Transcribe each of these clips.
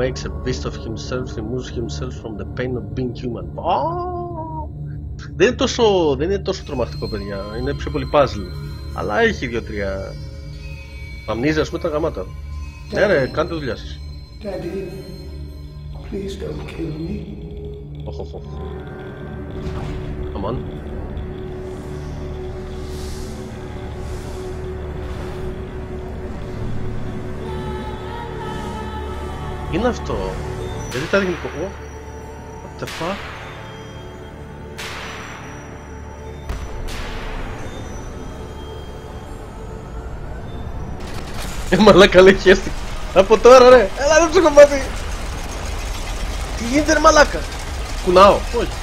makes a beast of himself, removes himself from the pain of being human. Δεν είναι τόσο τρομακτικό, παιδιά. Είναι πιο πολύ puzzle. Αλλά έχει 2-3. Αμνίζει, ας πούμε, τα γαμάτα. Ναι, ρε, κάντε δουλειά σας. Daddy, please don't kill me. Come on. Είναι αυτό. Γιατί τα δείχνει. What the fuck. Μαλάκα, λέει, χέστηκε. Από τώρα, ρε. Έλα, ρε ψυχοπαθή. Τι γίνεται, ρε μαλάκα. Κουνάω. Όχι.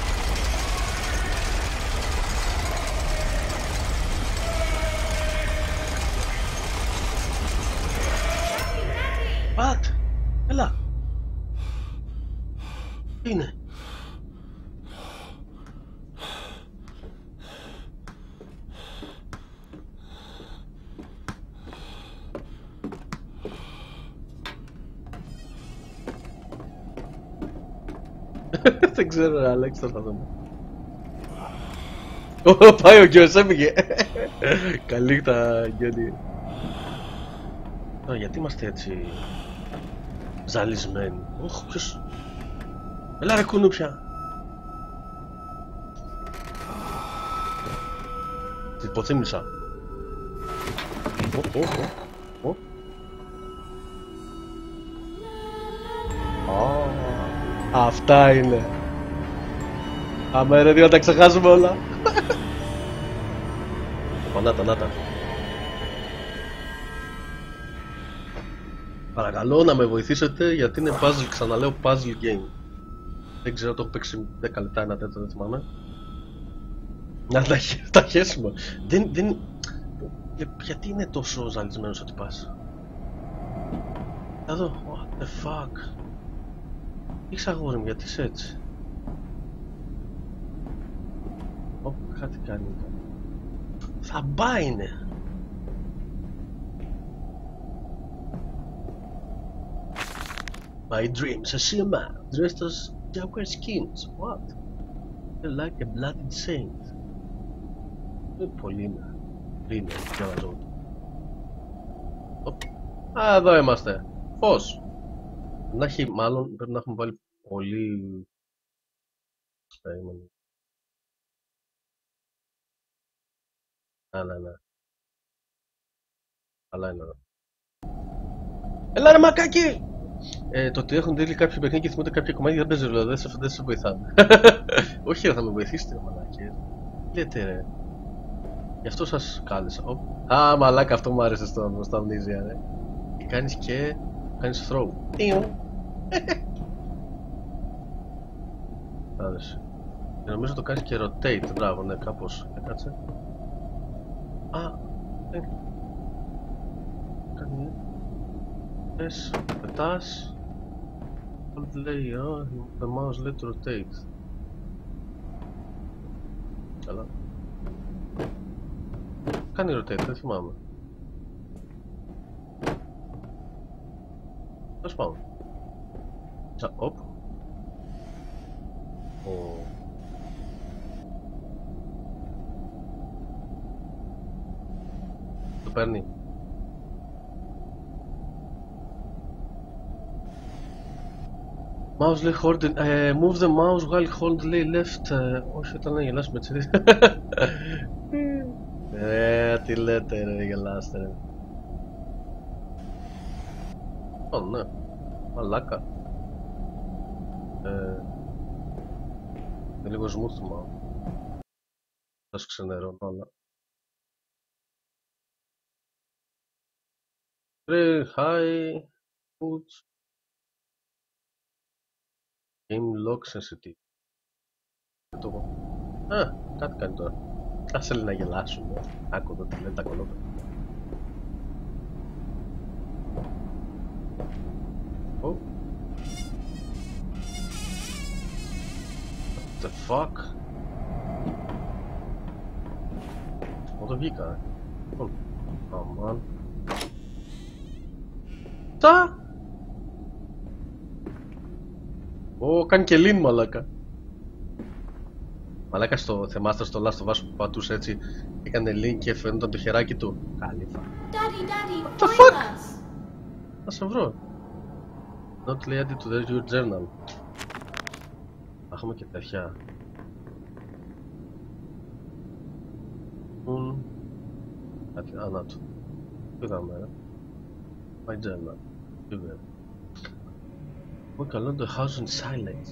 What? Έλα. Τι είναι. Δεν ξέρω, ρε Αλέξ, θα δούμε. Πάει ο Γκιός, έφυγε. Καληνύχτα, Γκιόνι. Γιατί είμαστε έτσι ζαλισμένοι. Ποιος. Έλα ρε κουνούπια. Την υποθύμησα. Αυτά είναι. Άμα ρε, να τα ξεχάσουμε όλα. Νάτα. Παρακαλώ να με βοηθήσετε γιατί είναι puzzle, ξαναλέω puzzle game. Δεν ξέρω, το έχω παίξει 10 λεπτά, ένα τέτοιο, δεν θυμάμαι. Να τα χέσουμε. Γιατί είναι τόσο ζαλισμένος ότι πας. Εδώ, what the fuck. Ήξε αγόρι μου, γιατί είσαι έτσι. Κάτι κάνει. Θα μπάει είναι. My dreams, I see a man dressed as Jaguar skins. What? Like a blooded saint. Πολύ είναι. Είναι, διαβαζό. Α, εδώ είμαστε. Φως. Να έχει, μάλλον πρέπει να έχουμε βάλει πολύ. Περίμενε. Ναι. Αλλά είναι εδώ. Έλα ρε μακάκι! Το ότι έχουν δει κάποιο παιχνίδι και θυμούνται κάποια κομμάτια δεν παίζει ρόλο, δεν σε βοηθάνε. Όχι ρε, θα με βοηθήσετε ρε μαλάκι. Λέτε ρε. Γι' αυτό σας κάλεσα. Α, μαλάκα, αυτό μου άρεσε στο Amnesia ρε. Και κάνεις throw. Άρεσε. Και νομίζω το κάνεις και rotate, μπράβο, ναι, κάπως. Κάτσε. Κάνει. Πες, πετάς. Hold λέει, the mouse let rotate. Καλά. Κάνει rotate, δεν θυμάμαι. Ας πάμε. Οπ. Το παίρνει. Mouse λέει hold, move the mouse while hold λέει left. Όχι, όταν να γελάσουμε έτσι. Τι λέτε ρε, γελάστε ρε. Ναι, μαλάκα. Είναι λίγο σμούθμα. Σας ξενερώνω, αλλά. Ρε, hi, put. Game lock sensitive. Κάτι κάνει τώρα. Ας θέλει να γελάσουμε. Άκου εδώ τι λένε τα κολόπια. What the fuck? Μου το βγήκα. Αμάν. Τα! Ω, κάνει και lean, μαλάκα. Μαλάκα, θυμάστε στο Last of Us που πατούσε έτσι, έκανε lean και φαίνονταν το χεράκι του. Καλύφα. Daddy, The join fuck? us. Θα σε βρω. Not related to your journal. Έχουμε και τέτοια. Κάτι, να το. Είδαμε, ρε. My journal. Είδε. Walk along the house in silence.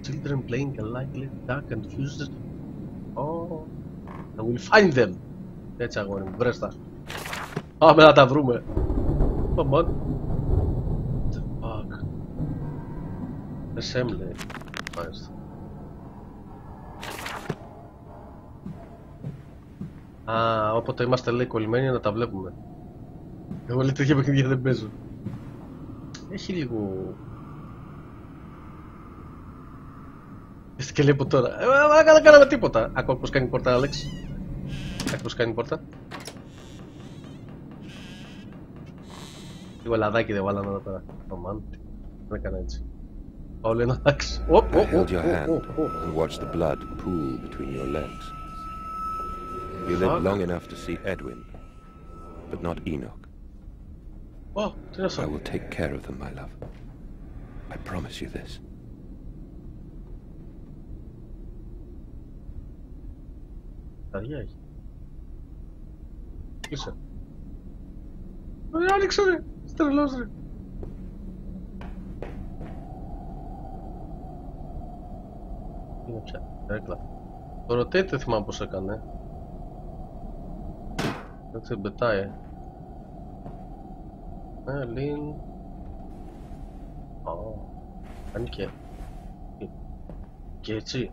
Children playing a likely dark and confused. Oh, I will find them. Έτσι, αγόρι μου, βρες τα. Πάμε να τα βρούμε. Come on. The fuck. SM λέει. Μάλιστα. Α, όποτε είμαστε λέει κολλημένοι να τα βλέπουμε. Εγώ λέει τέτοια παιχνίδια δεν παίζω. Έχει λίγο... Και λέει από τώρα. Δεν κάναμε τίποτα. Ακόμα πως κάνει πόρτα, Άλεξ. Άκου πως κάνει πόρτα. Λίγο λαδάκι δεν βάλαμε εδώ πέρα. Αμάν. Δεν έκανα έτσι. Όλοι ένα τάξη. I held your hand and watched the blood pool between your legs. You lived long enough to see Edwin, but not Enoch. Ω, τι είναι I αυτό. will take care of them, my love. I promise you this. Καρδιά έχει. Κλείσε. Άνοιξε ρε. Στρελός ρε. Είναι πια. Έκλα. Το rotate δεν θυμάμαι πως έκανε. Έτσι μπετάει. Λίν. Κάνει και... Και έτσι.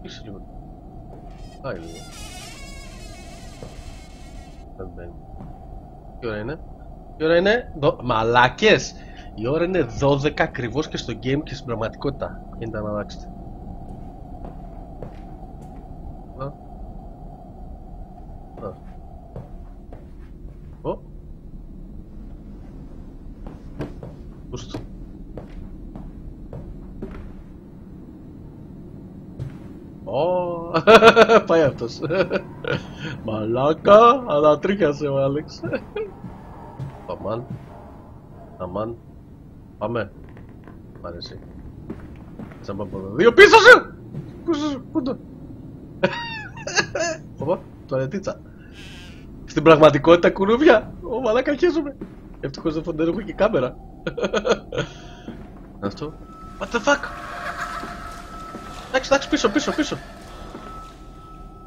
Είσαι λίγο. Πάει λίγο. Δεν μπαίνει. Τι ώρα είναι? Τι ώρα είναι? Μαλάκες! Η ώρα είναι 12 ακριβώς και στο game και στην πραγματικότητα. Είναι να αλλάξετε. Ω. Πούς το. Ω, πάει αυτός. Μαλάκα, ανατρίχιασε ο Άλεξ. Αμάν. Αμάν. Πάμε. Μ' αρέσει. Σαν πάμε από εδώ. Δύο πίσω σου! Πού το? Οπα, τουαλετίτσα. Στην πραγματικότητα κουνούβια. Ω, μαλάκα, αρχίζουμε. Ευτυχώς δεν έχω και κάμερα. Αυτό. What the fuck? Εντάξει, πίσω.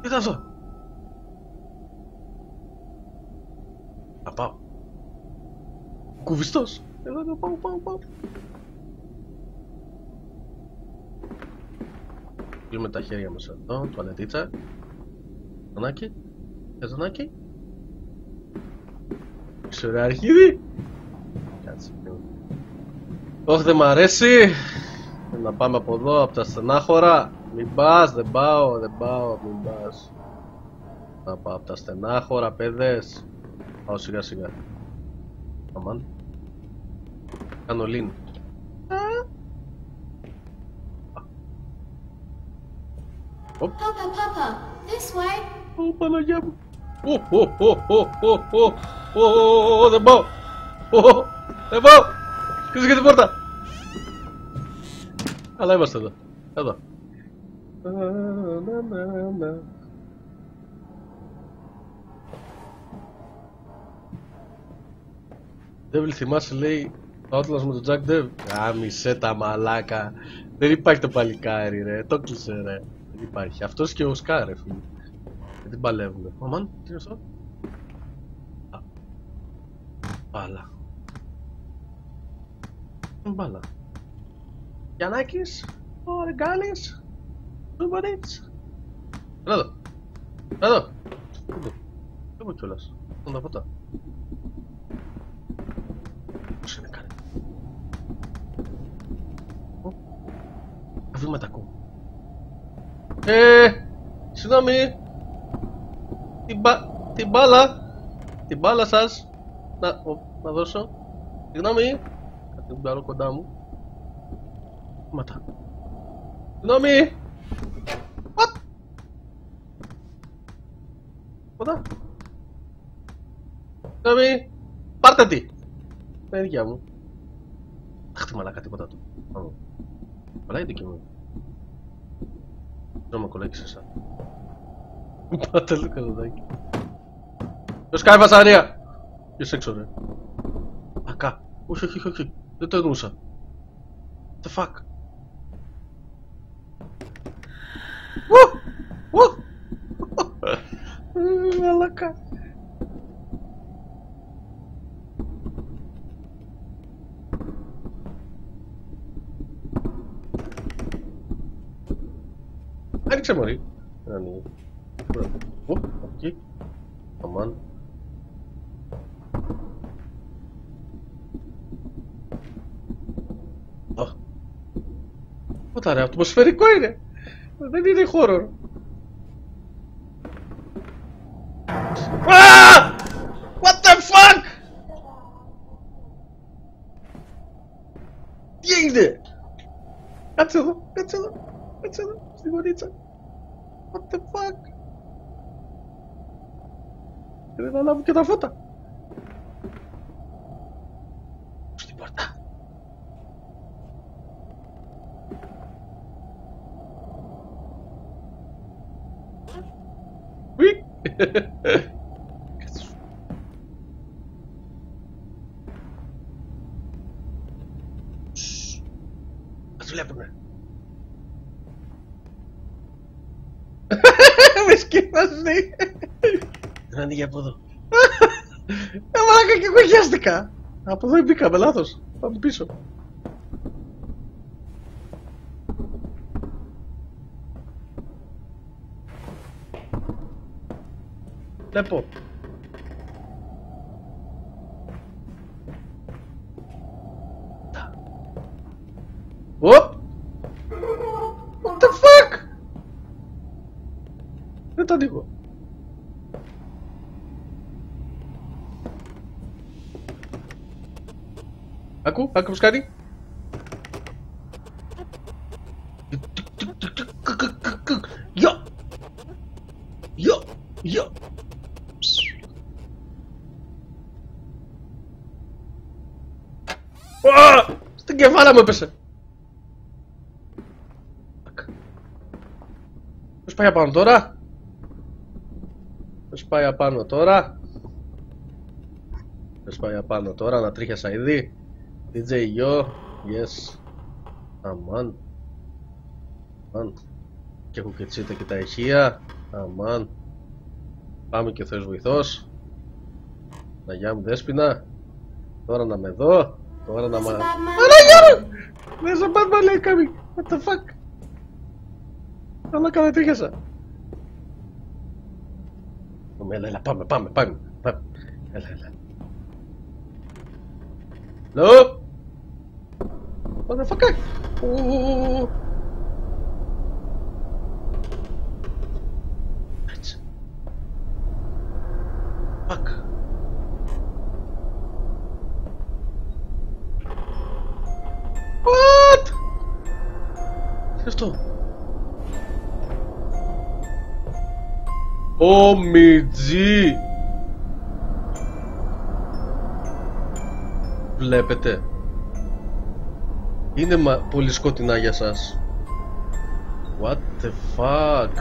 Τι ήταν αυτό? Να πάω. Κουβιστός. Εδώ πάω. Κλείνουμε τα χέρια μας εδώ, τουαλετίτσα. Ζωνάκι. Ξέρω αρχίδι. Κάτσε. Όχι, δεν μ' αρέσει. Να πάμε από εδώ, από τα στενάχωρα. Μην πας, δεν πάω, μην πας. Να πάω από τα στενάχωρα, παιδες. Πάω σιγά. Αμάν. Κάνω lean. Papa, this way. Ω, Παναγιά μου. Δεν πάω. Κλείσε και την πόρτα. Αλλά είμαστε εδώ. Devil, θυμάσαι, λέει το Atlas με τον Jack Dev. Γάμισε τα μαλάκα. Δεν υπάρχει το παλικάρι ρε, το κλείσε ρε. Δεν υπάρχει, αυτός και ο Σκάρ ρε φίλε. Δεν παλεύουνε. Αμάν, τι είναι αυτό? Μπάλα. Μπάλα. Γιαννάκης, ο Ρεγκάλης, Ζουμπανίτς. Έλα εδώ. Δεν πω κιόλας. Έχουν τα φώτα. Πώς είναι κάνει? Τα βήματα ακούω. Συγγνώμη. Την μπάλα. την μπάλα σας. Να δώσω. Συγγνώμη. Κάτι την πάρω κοντά μου. Ματά. Συγγνώμη. What? Κοντά. Συγγνώμη. Πάρτε τη. Τα ίδια μου. Αχ, τι μαλάκα, τίποτα του. Κολλάει το κείμενο. Δεν με κολλάει και σε εσά. Πάτε λίγο καλωδάκι. Ποιος κάνει βασαρία! Ποιος έξω ρε. Ακά. Όχι, όχι, όχι. Δεν το εννοούσα. The fuck. Μαλάκα. Άνοιξε μωρί. Δεν ανοίγει. Εκεί. Αμάν. Πότα ρε, ατμοσφαιρικό είναι. Δεν είναι horror. What the fuck! Τι έγινε? Κάτσε εδώ, κάτσε εδώ, κάτσε εδώ, στη γωνίτσα. What the fuck? Δεν θα ανάβω και τα φώτα. Στην πόρτα. Ουι! Ας βλέπουνε. Με σκέφασαι. Δεν ανοίγει από εδώ. Μαλάκα και εγώ χιάστηκα. Από εδώ μπήκαμε λάθος. Πάμε πίσω. Βλέπω. What the fuck? Δεν το ανοίγω. Άκου πως κάνει. Γιο. Στην κεφάλα μου έπεσε. Πώς πάει απάνω τώρα? Πώς πάει απάνω τώρα? Πώς πάει απάνω τώρα? Να τρίχιασα ήδη. DJ Yo. Yes. Αμάν. Αμάν. Και έχω και τσίτα και τα ηχεία. Αμάν. Πάμε και ο Θεός βοηθός. Να γεια μου δέσποινα. Τώρα να με δω. Τώρα να με... Αναγιά! There's a bad man coming. What the fuck? Αλλά καλά τρίχιασα. Έλα, πάμε. Έλα. Hello? What the fuck? Fuck. What? Τι είναι αυτό? Ομιτζή! Βλέπετε? Είναι πολύ σκοτεινά για σας. What the fuck?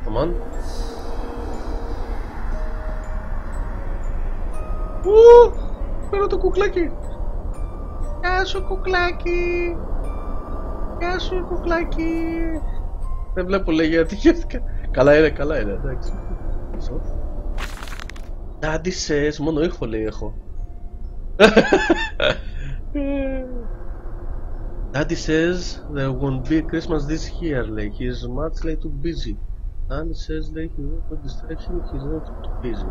Come on. Παίρνω το κουκλάκι. Γεια σου κουκλάκι. Γεια σου κουκλάκι. Δεν βλέπω λέει γιατί χαίρετηκα. Καλά είναι, εντάξει. Daddy says, μόνο ήχο λέει έχω. Daddy says there won't be Christmas this year, like he's much like too busy. Daddy says like no distraction, he's not too busy.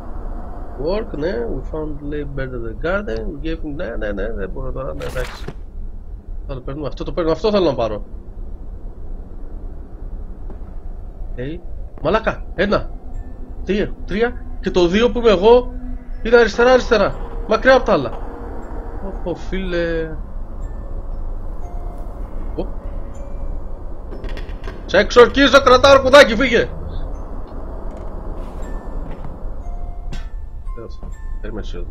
Work, ναι, we found lay better the garden, we gave him, ναι, δεν μπορώ τώρα, ναι, εντάξει. Αυτό το παίρνω, αυτό θέλω να πάρω. Μαλάκα, 1, 2, 3 και το 2 που είμαι εγώ είναι αριστερά. Μακριά από τα άλλα. Ω, φίλε. Σε εξορκίζω, κρατάω αρκουδάκι, φύγε! Περίμενε εσύ εδώ.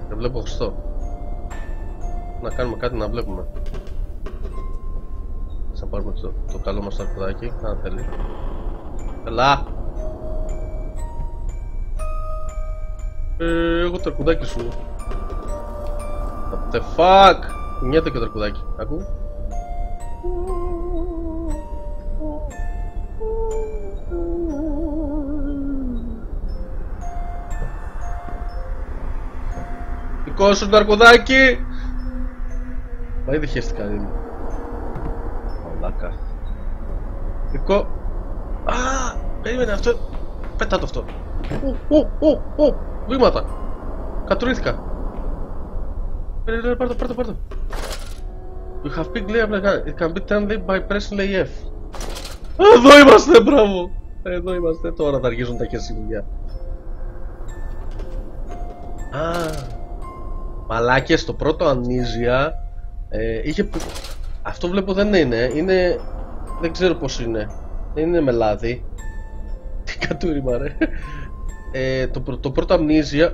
Δεν βλέπω χρηστό. Να κάνουμε κάτι να βλέπουμε. Θα πάρουμε το καλό μας το αρκουδάκι, αν θέλει. Έλα! Εγώ το αρκουδάκι σου. What the fuck! Νιέται και το αρκουδάκι, ακού. Δικό σου το αρκουδάκι! Μα ήδη χαίστηκα, είναι. Μαλάκα. Δικό... Α, περίμενε αυτό. Πετά το αυτό. Βήματα. Κατουρήθηκα. Πάρ' το. You have big layer of it can be turned by pressing F. Εδώ είμαστε, μπράβο. Εδώ είμαστε, τώρα θα αρχίσουν τα χερσιλιά. Μαλάκες, το πρώτο Amnesia είχε... Αυτό βλέπω δεν είναι... Δεν ξέρω πως είναι. Δεν είναι με λάδι. Τι κατούριμα ρε. Το πρώτο Amnesia...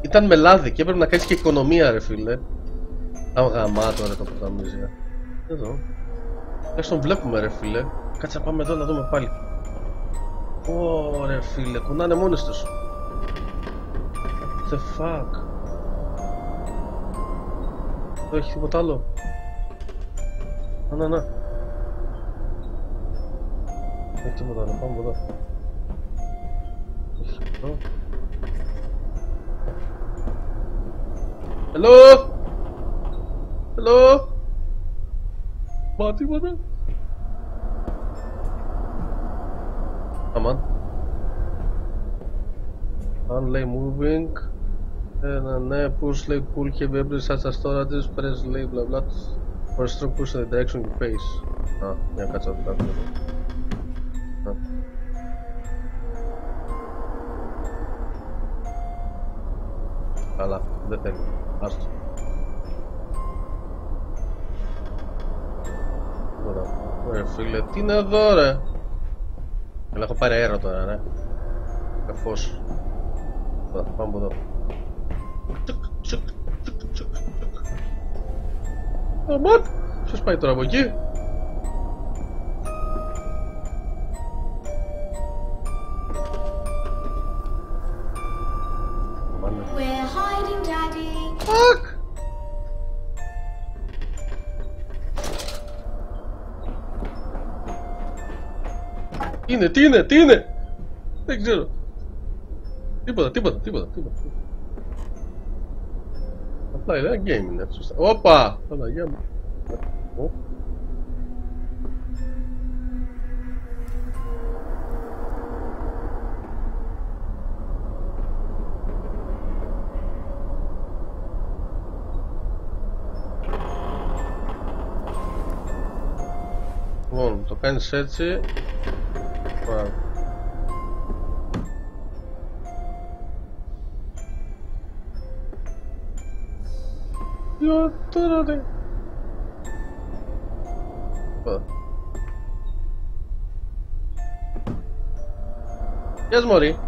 Ήταν με λάδι και έπρεπε να κάνεις και οικονομία ρε φίλε. Γαμάτο ρε το πρώτο Amnesia. Εδώ. Τουλάχιστον βλέπουμε ρε φίλε. Κάτσε να πάμε εδώ να δούμε πάλι. Ωρε φίλε, κουνάνε μόνες τους. The fuck. Δεν έχει τίποτα άλλο. Να. Δεν έχει τίποτα άλλο, πάμε εδώ. Εδώ. Hello. Μα τίποτα. Αμάν. Unlay moving. Ναι, push, lay, pull, heavy every such as storages, press, lay, blah blah. For a strong push in the direction you face. Για κάτσε να το κάνουμε εδώ. Καλά, δεν θέλει. Άστο. Ωραία, φίλε, τι είναι εδώ ρε. Έχω πάρει αέρα τώρα ρε. Καφώς. Πάμε από εδώ. Αμάν! Ποιος πάει τώρα από εκεί? We're hiding, Daddy. Fuck! Τι είναι? Δεν ξέρω. Τίποτα. Απλά είναι ένα game είναι. Όπα! Παναγιά μου. Λοιπόν, το κάνεις έτσι. Τώρα ρε. Γεια σου μωρή.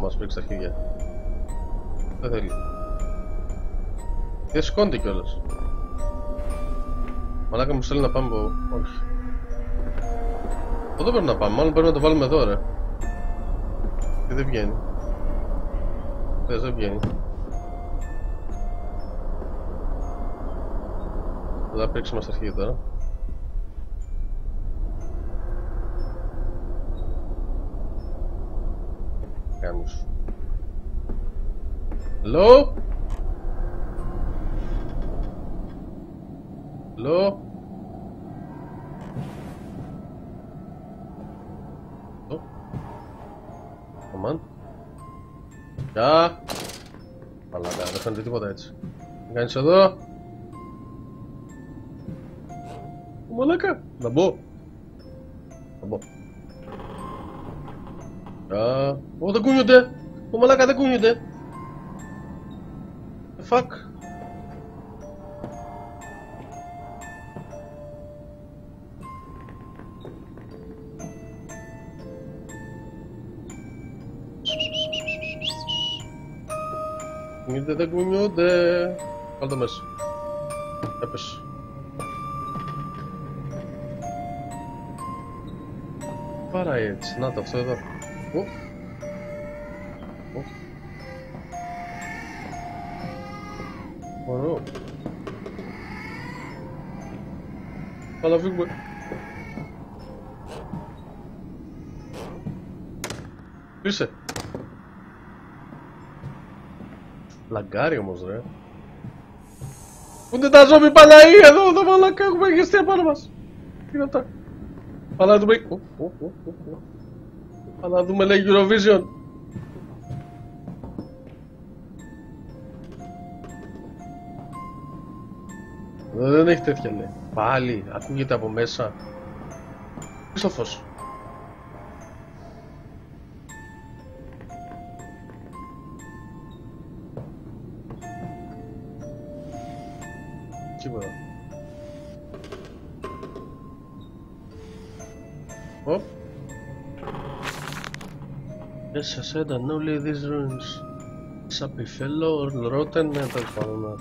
Μας πρίξει τα χέρια. Δεν θέλει. Δεν σηκώνεται κιόλας. Μαλάκα μου στέλνει να πάμε από... Όχι. Εδώ πρέπει να πάμε, μάλλον πρέπει να το βάλουμε εδώ ρε. Και δεν βγαίνει. Δεν βγαίνει. Θα πρίξουμε στα αρχή τώρα. Κάμους. Hello? Hello? Come on. Γεια. Μαλάκα, δεν φαίνεται τίποτα έτσι. Τι κάνεις εδώ? Μαλάκα, να μπω. Να μπω. Γεια. Ω, δεν κουνιούνται. Ω, μαλάκα, δεν κουνιούνται. Fuck. Κουνιούνται, δεν κουνιούνται. Βάλ' το μέσα. Έπεσε. Πάρай έτσι. Να το αυτό εδώ. Ωραίο. Αλλά φύγουμε. Είσαι. Λαγκάρι όμως ρε. Πού είναι τα ζόμπι Παναή εδώ, τα μαλάκα έχουμε γεστεί απάνω μας. Τι είναι αυτά. Πάμε να δούμε. Πάμε να δούμε λέει Eurovision. Δεν έχει τέτοια λέει. Πάλι, ακούγεται από μέσα. Πίσω φως. Τίποτα. Οπ. Yes, I said I know these ruins. Sappy fellow or rotten, τέλος πάντων.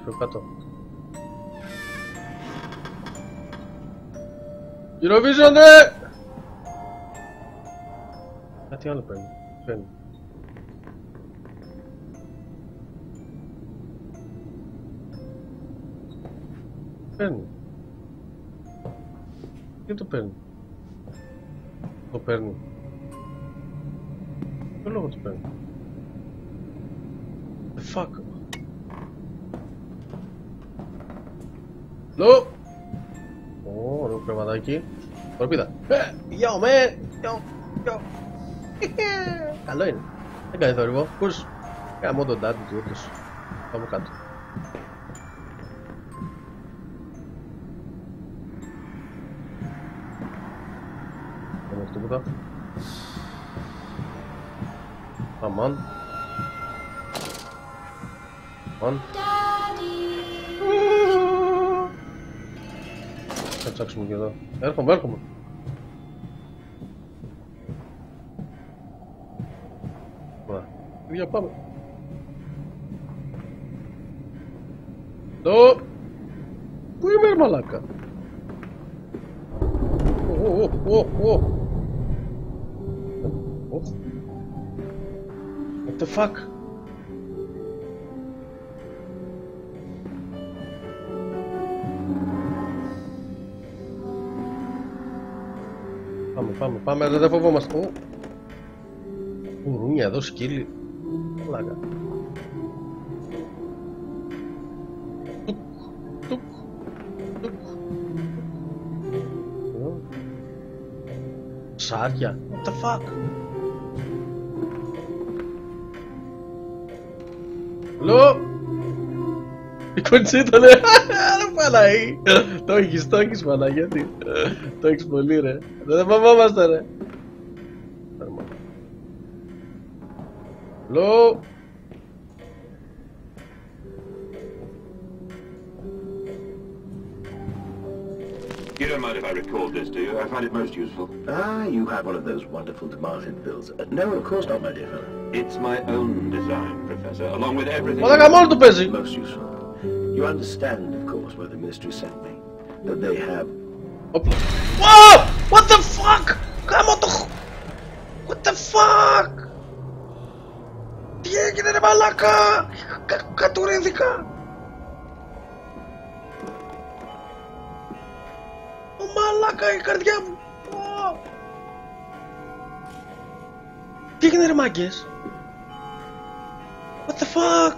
Πιο κάτω. Eurovision ρε! Κάτι άλλο παίρνει. Παίρνει. Παίρνει. Τι το παίρνει. Το παίρνει. Ποιο λόγο το παίρνει. The fuck. Λο! Ωραίο κρεβατάκι. Κορπίδα. Yo man! Yo! Καλό είναι. Δεν κάνει θόρυβο. Πούς. Κάμω τον τάτι του όντως. Πάμε κάτω. Δεν έχει τίποτα. Αμάν. Αμάν. Θα ψάξουμε και εδώ. Έρχομαι. Ωραία. Για πάμε. Εδώ. Πού είμαι μαλάκα. What the fuck. Πάμε, δεν φοβόμαστε. Ουρούνια εδώ, σκύλι. Πλάκα. Τουκ. Ψάρια. What the fuck. Λο. Η Κοντσίτα λέει. Ρε Παναή. Το έχεις Παναγιώτη. Το έχεις πολύ ρε. Δεν φοβόμαστε ρε. Λο. You don't mind if I record this, do you? I find it most useful. Ah, you have one of those wonderful Martin bills. No, of course not, my dear fellow. It's my own design, Professor, along with everything... Μαλάκα μόνο του παίζει. Most useful. You understand, of course, why the ministry sent me. That they have... Whoa! What the fuck? Κάμω το... What the fuck? Τι έγινε ρε μαλάκα? Κατουρήθηκα. Ω μαλάκα η καρδιά μου. Τι έγινε ρε μάγκες? What the fuck?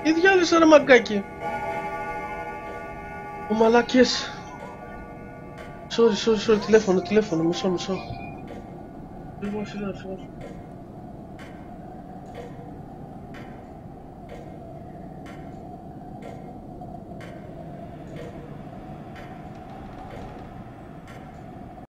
Τι διάλυσα ρε μαγκάκι. Ο μαλάκες. Sorry, τηλέφωνο, μισό. Φύγω.